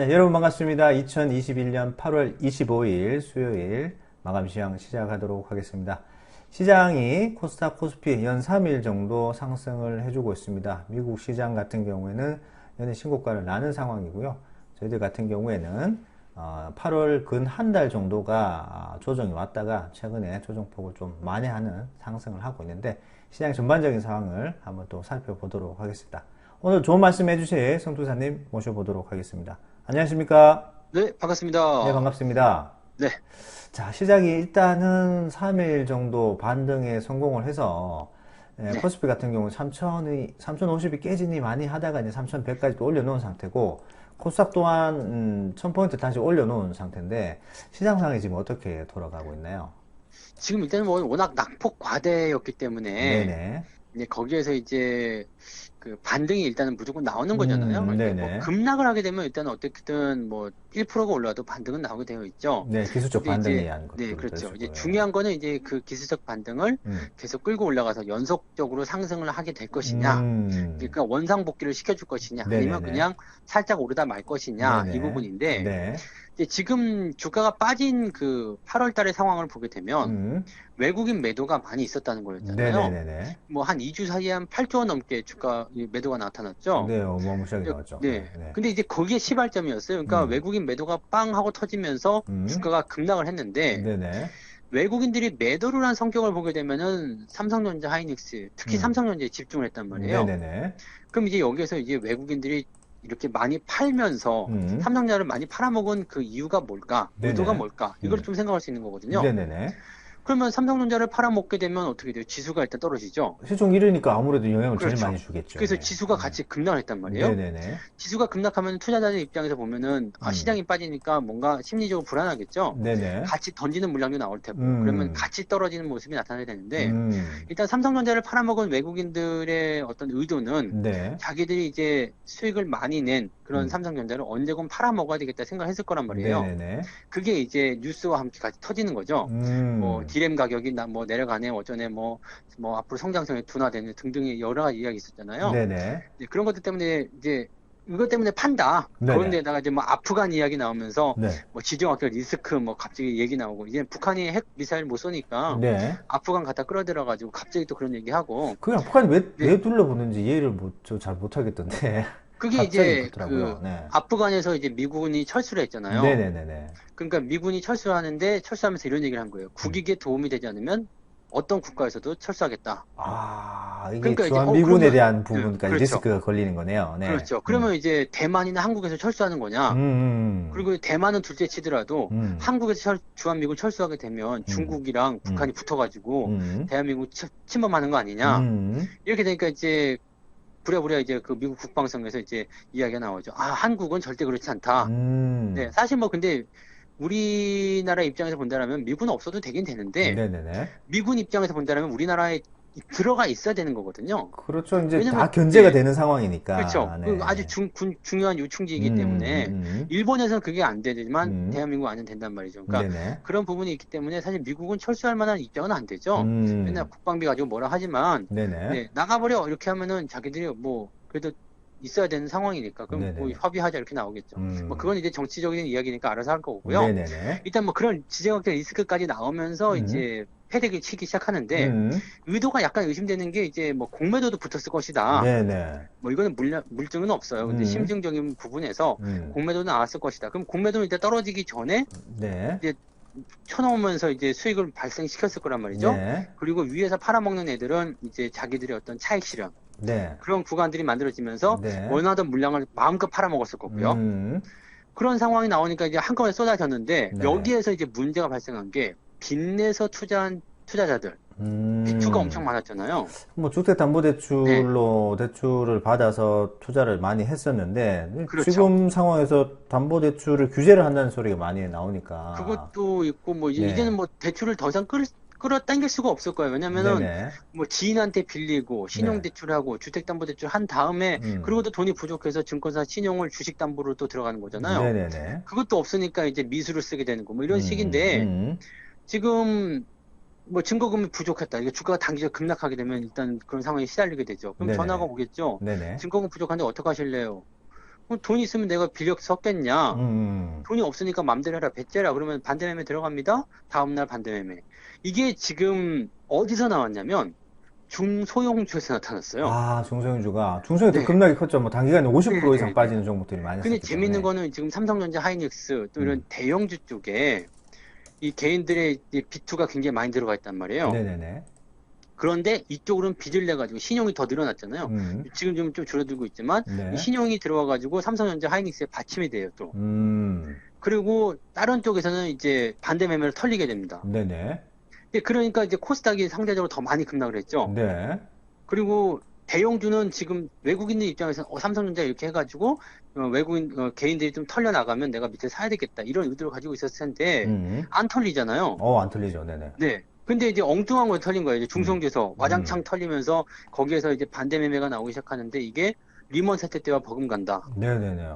네, 여러분 반갑습니다. 2021년 8월 25일 수요일 마감 시황 시작하도록 하겠습니다. 시장이 코스닥 코스피 연 3일 정도 상승을 해주고 있습니다. 미국 시장 같은 경우에는 연일 신고가를 나는 상황이고요. 저희들 같은 경우에는 8월 근 한 달 정도가 조정이 왔다가 최근에 조정폭을 좀 만회하는 상승을 하고 있는데 시장 전반적인 상황을 한번 또 살펴보도록 하겠습니다. 오늘 좋은 말씀 해주실 성투사님 모셔보도록 하겠습니다. 안녕하십니까? 네, 네, 반갑습니다. 반갑습니다. 네, 자, 시장이 일단은 3일 정도 반등에 성공을 해서 네. 코스피 같은 경우는 3050이 깨지니 많이 하다가 이제 3100까지 또 올려놓은 상태고 코스닥 또한 1000포인트 다시 올려놓은 상태인데 시장 상황이 지금 어떻게 돌아가고 있나요? 지금 일단은 뭐 워낙 낙폭 과대였기 때문에 네네. 이제 거기에서 이제 그 반등이 일단은 무조건 나오는 거잖아요. 이게 뭐 네네. 급락을 하게 되면 일단 어떻게든 뭐 1%가 올라도 반등은 나오게 되어 있죠. 네, 기술적 근데 이제 반등이 한 네, 것들을 그렇죠. 이제 그러시고요. 예. 중요한 거는 이제 그 기술적 반등을 음, 계속 끌고 올라가서 연속적으로 상승을 하게 될 것이냐. 음, 그러니까 원상복귀를 시켜줄 것이냐, 아니면 네네네. 그냥 살짝 오르다 말 것이냐, 이 네네. 부분인데, 네. 이제 지금 주가가 빠진 그 8월 달의 상황을 보게 되면 음, 외국인 매도가 많이 있었다는 거였잖아요. 네네네네. 뭐 한 2주 사이에 한 8조 원 넘게 주가 매도가 나타났죠. 네, 어마무시하게 나왔죠. 네, 네. 네. 근데 이제 거기에 시발점이었어요. 그러니까 음, 외국인 매도가 빵 하고 터지면서 음, 주가가 급락을 했는데 네네. 외국인들이 매도를 한 성격을 보게 되면은 삼성전자, 하이닉스, 특히 음, 삼성전자에 집중을 했단 말이에요. 네네네. 그럼 이제 여기에서 이제 외국인들이 이렇게 많이 팔면서 음, 삼성전자를 많이 팔아먹은 그 이유가 뭘까? 의도가 네네. 뭘까? 이걸 음, 좀 생각할 수 있는 거거든요. 네네네. 그러면 삼성전자를 팔아먹게 되면 어떻게 돼요? 지수가 일단 떨어지죠. 시총 1위니까 아무래도 영향을 제일 그렇죠. 많이 주겠죠. 그래서 예. 지수가 같이 급락을 했단 말이에요. 네네네. 지수가 급락하면 투자자들 입장에서 보면은 음, 시장이 빠지니까 뭔가 심리적으로 불안하겠죠. 네네. 같이 던지는 물량도 나올 테고요. 그러면 음, 같이 떨어지는 모습이 나타나야 되는데 음, 일단 삼성전자를 팔아먹은 외국인들의 어떤 의도는 네. 자기들이 이제 수익을 많이 낸 그런 음, 삼성전자를 언제건 팔아먹어야 되겠다 생각을 했을 거란 말이에요. 네네네. 그게 이제 뉴스와 함께 같이 터지는 거죠. 뭐 음, 디램 가격이 뭐 내려가네, 어쩌네, 뭐 앞으로 성장성이 둔화되네 등등의 여러 가지 이야기 있었잖아요. 네네. 이제 그런 것들 때문에 이제 이것 때문에 판다. 네네. 그런데다가 이제 뭐 아프간 이야기 나오면서 네. 뭐 지정학적 리스크 뭐 갑자기 얘기 나오고 이제 북한이 핵 미사일 못 쏘니까 네. 아프간 갖다 끌어들여가지고 갑자기 또 그런 얘기하고 그냥 북한이 네 왜 둘러보는지 이해를 저 잘 못하겠던데. 그게 갑자기 이제 그렇더라고요. 그 네. 아프간에서 이제 미군이 철수를 했잖아요. 네네네네. 그러니까 미군이 철수하는데 철수하면서 이런 얘기를 한 거예요. 음. 국익에 도움이 되지 않으면 어떤 국가에서도 철수하겠다. 아, 이게 그러니까 이제 주한미군에 그러면 대한 네, 부분까지 그렇죠. 리스크가 걸리는 거네요. 네. 그렇죠. 그러면 이제 대만이나 한국에서 철수하는 음, 거냐? 음, 그리고 대만은 둘째 치더라도 음, 한국에서 주한미군 철수하게 되면 음, 중국이랑 음, 북한이 붙어가지고 음, 대한민국 침범하는 거 아니냐? 음, 이렇게 되니까 이제 부랴부랴 이제 그 미국 국방성에서 이제 이야기가 나오죠. 아, 한국은 절대 그렇지 않다. 네, 음. 사실 뭐 근데 우리나라 입장에서 본다면 미군 없어도 되긴 되는데 네네네. 미군 입장에서 본다면 우리나라에 들어가 있어야 되는 거거든요. 그렇죠. 이제 왜냐면 다 견제가 네, 되는 그렇죠. 상황이니까. 그 아주 네. 중요한 요충지이기 음, 때문에 음, 일본에서는 그게 안 되지만 음, 대한민국 안은 된단 말이죠. 그러니까 네네. 그런 부분이 있기 때문에 사실 미국은 철수할 만한 입장은 안 되죠. 맨날 음, 국방비 가지고 뭐라 하지만 네네. 네, 나가버려 이렇게 하면은 자기들이 뭐 그래도 있어야 되는 상황이니까 그럼 뭐 네네네. 협의하자 이렇게 나오겠죠. 뭐 음, 그건 이제 정치적인 이야기니까 알아서 할 거고요. 네네네. 일단 뭐 그런 지정학적 리스크까지 나오면서 음, 이제 패대기를 치기 시작하는데 음, 의도가 약간 의심되는 게 이제 뭐 공매도도 붙었을 것이다. 네네. 뭐 이거는 물증은 없어요. 근데 음, 심증적인 부분에서 음, 공매도는 나왔을 것이다. 그럼 공매도는 일단 떨어지기 전에 네. 이제 쳐놓으면서 이제 수익을 발생시켰을 거란 말이죠. 네. 그리고 위에서 팔아먹는 애들은 이제 자기들의 어떤 차익 실현 네. 그런 구간들이 만들어지면서 네. 원하던 물량을 마음껏 팔아먹었을 거고요. 음, 그런 상황이 나오니까 이제 한꺼번에 쏟아졌는데 네네. 여기에서 이제 문제가 발생한 게 빚내서 투자한 투자자들 빚투가 엄청 음, 많았잖아요. 뭐 네, 주택담보대출로 대출을 받아서 투자를 많이 했었는데 그렇죠. 지금 상황에서 담보대출을 규제를 한다는 소리가 많이 나오니까 그것도 있고 뭐 네, 이제는 뭐 대출을 더 이상 끌어당길 수가 없을 거예요. 왜냐면은 네네, 뭐 지인한테 빌리고 네, 신용대출하고 주택담보대출 한 다음에 그리고 음, 또 돈이 부족해서 증권사 신용을 주식담보로 또 들어가는 거잖아요. 네네네, 그것도 없으니까 이제 미수를 쓰게 되는 거 뭐 이런 음, 식인데 음, 지금 뭐 증거금이 부족했다. 이게 주가가 단기적으로 급락하게 되면 일단 그런 상황에 시달리게 되죠. 그럼 전화가 네네, 오겠죠. 네네, 증거금 부족한데 어떡 하실래요? 돈 있으면 내가 빌려 썼겠냐? 음, 돈이 없으니까 맘대로 해라. 배째라. 그러면 반대매매 들어갑니다. 다음날 반대매매. 이게 지금 어디서 나왔냐면 중소형주에서 나타났어요. 중소형주도 네. 급락이 컸죠. 뭐 단기간에 50% 이상 네네네. 빠지는 종목들이 근데 많았었기 재밌는 때문에. 거는 지금 삼성전자, 하이닉스 또 이런 음, 대형주 쪽에 이 개인들의 이 비투가 굉장히 많이 들어가 있단 말이에요. 네네네. 그런데 이쪽으로는 빚을 내가지고 신용이 더 늘어났잖아요. 음, 지금 좀 줄어들고 있지만 이 네. 신용이 들어와가지고 삼성전자, 하이닉스에 받침이 돼요 또. 음, 그리고 다른 쪽에서는 이제 반대 매매를 털리게 됩니다. 네네. 그러니까 이제 코스닥이 상대적으로 더 많이 급락을 했죠. 네. 그리고 대형주는 지금 외국인들 입장에서 삼성전자 이렇게 해가지고 개인들이 좀 털려 나가면 내가 밑에 사야 되겠다 이런 의도를 가지고 있었을 텐데 음, 안 털리잖아요. 안 틀리죠. 네네. 네. 근데 이제 엉뚱한 거 털린 거예요. 이제 음, 중성주에서 와장창 음, 털리면서 거기에서 이제 반대 매매가 나오기 시작하는데 이게 리먼 사태 때와 버금간다. 네네네.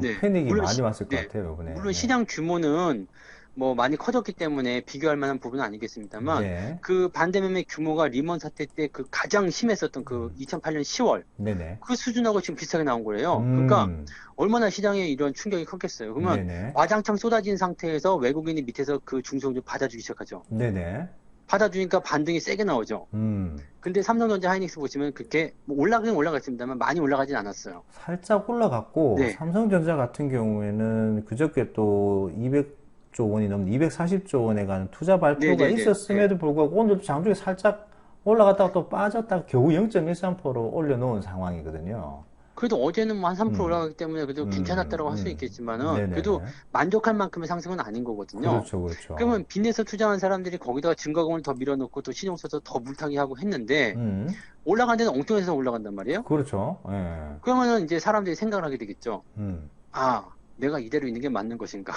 네. 패닉이 물론 많이 왔을 것 네. 같아요, 이번에. 물론 네. 시장 규모는 뭐 많이 커졌기 때문에 비교할 만한 부분은 아니겠습니다만 네. 그 반대 매매 규모가 리먼 사태 때 그 가장 심했었던 그 2008년 10월 네네. 그 수준하고 지금 비슷하게 나온 거예요. 그러니까 음, 얼마나 시장에 이런 충격이 컸겠어요. 그러면 네네. 와장창 쏟아진 상태에서 외국인이 밑에서 그 중성주 받아주기 시작하죠. 네네. 받아주니까 반등이 세게 나오죠. 음, 근데 삼성전자 하이닉스 보시면 그렇게 뭐 올라가긴 올라갔습니다만 많이 올라가진 않았어요. 살짝 올라갔고, 네. 삼성전자 같은 경우에는 그저께 또 200조 원이 넘는 240조 원에 가는 투자 발표가 네네네. 네. 있었음에도 불구하고 오늘도 장중에 살짝 올라갔다가 또 빠졌다가 겨우 0.13% 올려놓은 상황이거든요. 그래도 어제는 뭐 한 3% 음, 올라가기 때문에 그래도 괜찮았다고 할 수 있겠지만은 그래도 네네네. 만족할 만큼의 상승은 아닌 거거든요. 그렇죠, 그렇죠. 그러면 빚내서 투자한 사람들이 거기다가 증거금을 더 밀어넣고 또 신용 써서 더 물타기 하고 했는데 음, 올라간 데는 엉뚱해서 올라간단 말이에요. 그렇죠. 예. 그러면은 이제 사람들이 생각을 하게 되겠죠. 음. 아, 내가 이대로 있는 게 맞는 것인가?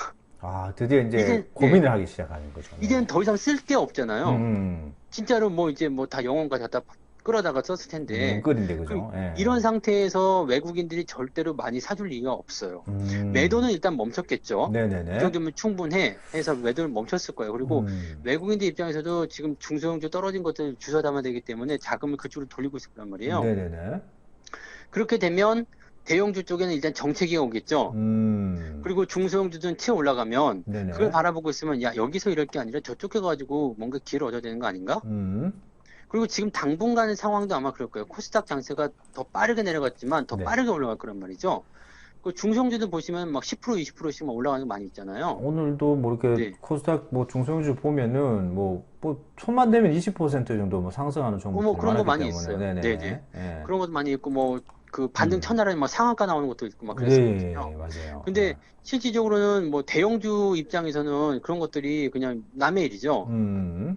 드디어 이제 이제 네, 고민을 하기 시작하는 거죠. 네. 이제는 더 이상 쓸 게 음, 없잖아요. 음. 진짜로 뭐 이제 뭐 다 영혼까지 갖다 끌어다가 썼을 텐데 끓인데, 그럼 그죠? 예. 이런 상태에서 외국인들이 절대로 많이 사줄 리가 없어요. 음, 매도는 일단 멈췄겠죠. 이 네네네. 정도면 충분해 해서 매도를 멈췄을 거예요. 그리고 음, 외국인들 입장에서도 지금 중소형주 떨어진 것들 주워 담아야 되기 때문에 자금을 그쪽으로 돌리고 있을 거란 말이에요. 네네네. 그렇게 되면 대형주 쪽에는 일단 정책이 오겠죠. 음, 그리고 중소형주들은 튀어 올라가면 그걸 네네. 바라보고 있으면 야 여기서 이럴 게 아니라 저쪽 해가지고 뭔가 기회를 얻어야 되는 거 아닌가? 음, 그리고 지금 당분간의 상황도 아마 그럴 거예요. 코스닥 장세가 더 빠르게 내려갔지만 더 네. 빠르게 올라갈 거란 말이죠. 그 중성주도 보시면 막 10%, 20%씩 막 올라가는 거 많이 있잖아요. 오늘도 뭐 이렇게 네. 코스닥 뭐 중소형주 보면은 뭐 초만 되면 20% 정도 뭐 상승하는 뭐 종목들이 그런 거 많았기 많이 때문에. 있어요. 네네. 네네네. 예. 그런 것도 많이 있고 뭐 그 반등 음, 첫날에 막 상한가 나오는 것도 있고 막 예, 예, 그랬었거든요. 예, 맞아요. 근데 실질적으로는 뭐 대형주 입장에서는 그런 것들이 그냥 남의 일이죠.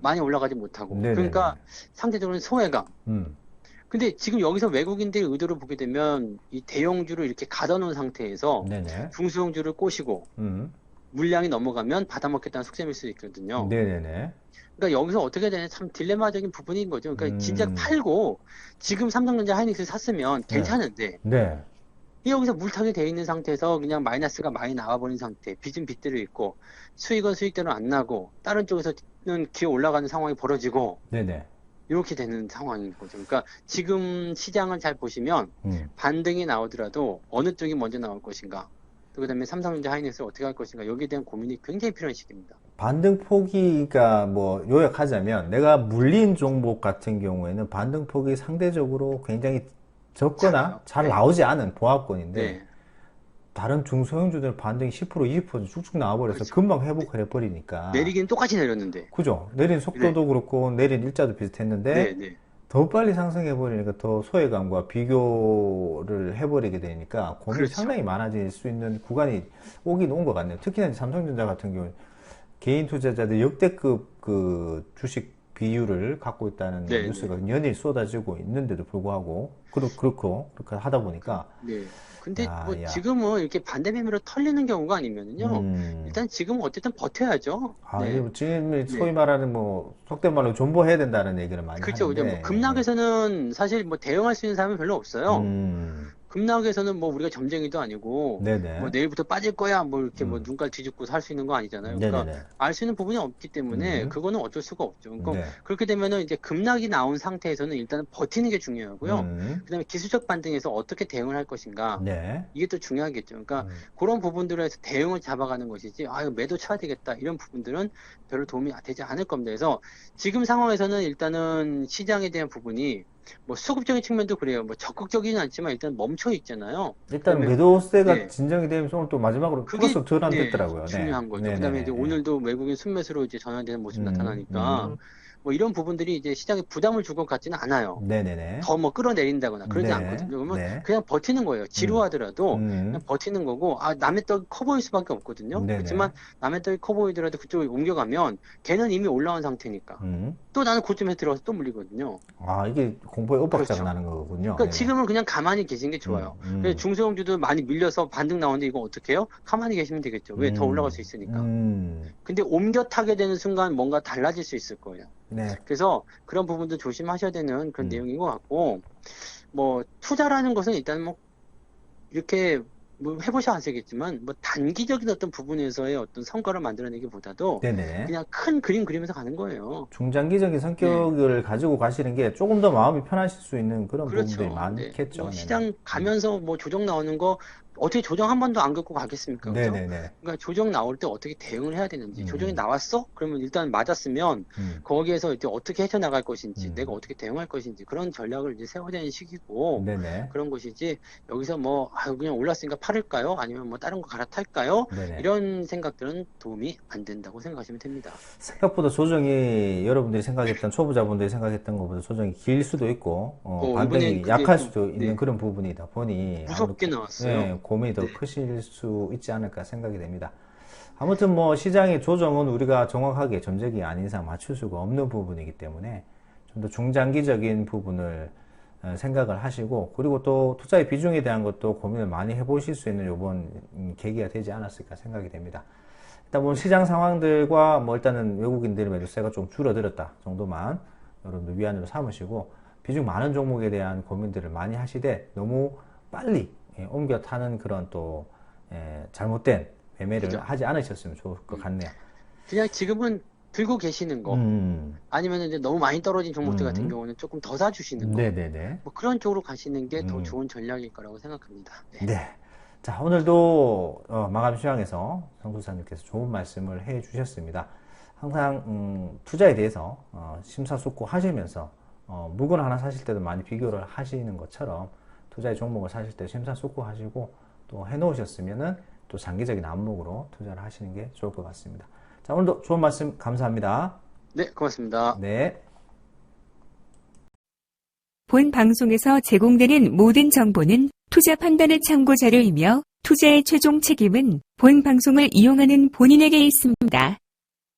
많이 올라가지 못하고. 네네네. 그러니까 상대적으로는 소외감. 음, 근데 지금 여기서 외국인들의 의도를 보게 되면 이 대형주를 이렇게 가둬놓은 상태에서 네네. 중소형주를 꼬시고 음, 물량이 넘어가면 받아먹겠다는 속셈일 수 있거든요. 네네네. 그러니까 여기서 어떻게 되냐 참 딜레마적인 부분인 거죠. 그러니까 진짜 음, 팔고 지금 삼성전자 하이닉스 샀으면 네. 괜찮은데 네. 여기서 물타기 돼 있는 상태에서 그냥 마이너스가 많이 나와버린 상태, 빚은 빚대로 있고 수익은 수익대로 안 나고 다른 쪽에서는 기어 올라가는 상황이 벌어지고 네네. 이렇게 되는 상황인 거죠. 그러니까 지금 시장을 잘 보시면 음. 반등이 나오더라도 어느 쪽이 먼저 나올 것인가, 또 그다음에 삼성전자 하이닉스를 어떻게 할 것인가 여기에 대한 고민이 굉장히 필요한 시기입니다. 반등 포기가 뭐 요약하자면 내가 물린 종목 같은 경우에는 반등 폭이 상대적으로 굉장히 적거나 작아요. 잘 네, 나오지 않은 보합권인데 네, 다른 중소형주들 반등이 10% 20% 쭉쭉 나와버려서 그렇죠. 금방 네. 회복을 해버리니까 내리기는 똑같이 내렸는데, 그죠? 내린 네, 속도도 그렇고 내린 일자도 네, 비슷했는데 네, 더 빨리 상승해버리니까 더 소외감과 비교를 해버리게 되니까 고민이 그렇죠. 상당히 많아질 수 있는 구간이 오긴 온 것 같네요. 특히나 이제 삼성전자 같은 경우는 개인 투자자들 역대급 그 주식 비율을 갖고 있다는 네, 네, 뉴스가 연일 쏟아지고 있는데도 불구하고 그렇게 하다 보니까 네. 근데 야, 뭐 야, 지금은 이렇게 반대 매매로 털리는 경우가 아니면은요, 음, 일단 지금은 어쨌든 버텨야죠. 네, 지금 소위 네. 말하는 뭐 속된 말로 존버해야 된다는 얘기를 많이 그렇죠. 그죠. 뭐 하는데, 급락에서는 사실 뭐 대응할 수 있는 사람은 별로 없어요. 음, 급락에서는 뭐 우리가 점쟁이도 아니고 네네. 뭐 내일부터 빠질 거야 뭐 이렇게 뭐 음. 눈깔 뒤집고 살 수 있는 거 아니잖아요. 그러니까 네네네. 알 수 있는 부분이 없기 때문에 음. 그거는 어쩔 수가 없죠. 그러니까 네. 그렇게 되면은 이제 급락이 나온 상태에서는 일단은 버티는 게 중요하고요. 그다음에 기술적 반등에서 어떻게 대응을 할 것인가 네. 이게 또 중요하겠죠. 그러니까 음. 그런 부분들을 해서 대응을 잡아가는 것이지, 아, 이거 매도 쳐야 되겠다. 이런 부분들은 별로 도움이 되지 않을 겁니다. 그래서 지금 상황에서는 일단은 시장에 대한 부분이 뭐 수급적인 측면도 그래요. 뭐 적극적이진 않지만 일단 멈춰 있잖아요. 일단 그다음에 매도세가 네. 진정이 되면서 오늘 또 마지막으로 그게 플러스 네, 전환됐더라고요. 네. 중요한 거죠. 그다음에 이제 네네네. 오늘도 외국인 순매수로 이제 전환되는 모습이 음, 나타나니까 음. 뭐 이런 부분들이 이제 시장에 부담을 줄 것 같지는 않아요. 네네네. 더 뭐 끌어내린다거나 그러지 네. 않거든요. 그러면 네. 그냥 버티는 거예요. 음. 지루하더라도 그냥 음. 버티는 거고, 아, 남의 떡이 커 보일 수밖에 없거든요. 네네. 그렇지만 남의 떡이 커 보이더라도 그쪽에 옮겨가면 걔는 이미 올라온 상태니까 음. 또 나는 고점에 들어가서 또 물리거든요. 아, 이게 공포의 엇박자가 그렇죠. 나는 거군요. 그러니까 네네. 지금은 그냥 가만히 계신 게 좋아요. 그래서 음. 중소형주도 많이 밀려서 반등 나오는데 이거 어떻게 해요? 가만히 계시면 되겠죠. 왜? 더 올라갈 수 있으니까. 음. 근데 옮겨 타게 되는 순간 뭔가 달라질 수 있을 거예요. 네. 그래서 그런 부분도 조심하셔야 되는 그런 음. 내용인 것 같고, 뭐 투자라는 것은 일단 뭐 이렇게 뭐 해보셔야 아시겠지만 뭐 단기적인 어떤 부분에서의 어떤 성과를 만들어내기보다도 네네. 그냥 큰 그림 그리면서 가는 거예요. 중장기적인 네. 성격을 가지고 가시는 게 조금 더 마음이 편하실 수 있는 그런 부분들이 그렇죠. 네. 많겠죠. 뭐 네네. 시장 가면서 뭐 조정 나오는 거 어떻게 조정 한 번도 안 겪고 가겠습니까? 그죠? 네네네. 그러니까 조정 나올 때 어떻게 대응을 해야 되는지, 조정이 음. 나왔어? 그러면 일단 맞았으면 음. 거기에서 이제 어떻게 헤쳐나갈 것인지, 음. 내가 어떻게 대응할 것인지 그런 전략을 이제 세워야 되는 시기고 네네. 그런 것이지 여기서 뭐 아, 그냥 올랐으니까 팔을까요? 아니면 뭐 다른 거 갈아탈까요? 네네. 이런 생각들은 도움이 안 된다고 생각하시면 됩니다. 생각보다 조정이 여러분들이 생각했던 초보자분들이 생각했던 것보다 조정이 길 수도 있고 이번엔 반등이 그게 약할 좀 수도 있는 네, 그런 부분이다 보니 무섭게 아무래도 나왔어요. 고민이 더 네. 크실 수 있지 않을까 생각이 됩니다. 아무튼 뭐 시장의 조정은 우리가 정확하게 점적이 아닌 이상 맞출 수가 없는 부분이기 때문에 좀 더 중장기적인 부분을 생각을 하시고 그리고 또 투자의 비중에 대한 것도 고민을 많이 해보실 수 있는 이번 계기가 되지 않았을까 생각이 됩니다. 일단 뭐 시장 상황들과 뭐 일단은 외국인들의 매도세가 좀 줄어들었다 정도만 여러분들 위안으로 삼으시고 비중 많은 종목에 대한 고민들을 많이 하시되 너무 빨리 옮겨 타는 그런 또 잘못된 매매를 그죠? 하지 않으셨으면 좋을 것 같네요. 그냥 지금은 들고 계시는 거, 음, 아니면 이제 너무 많이 떨어진 종목들 같은 음, 경우는 조금 더 사주시는 거, 네네네. 뭐 그런 쪽으로 가시는 게 더 음, 좋은 전략일 거라고 생각합니다. 네. 네. 자, 오늘도 마감 시황에서 성수사님께서 좋은 말씀을 해 주셨습니다. 항상 투자에 대해서 심사숙고하시면서 물건 하나 사실 때도 많이 비교를 하시는 것처럼 투자의 종목을 사실 때 심사숙고하시고 또 해놓으셨으면은 또 장기적인 안목으로 투자를 하시는 게 좋을 것 같습니다. 자, 오늘도 좋은 말씀 감사합니다. 네, 고맙습니다. 네. 본 방송에서 제공되는 모든 정보는 투자 판단의 참고 자료이며 투자의 최종 책임은 본 방송을 이용하는 본인에게 있습니다.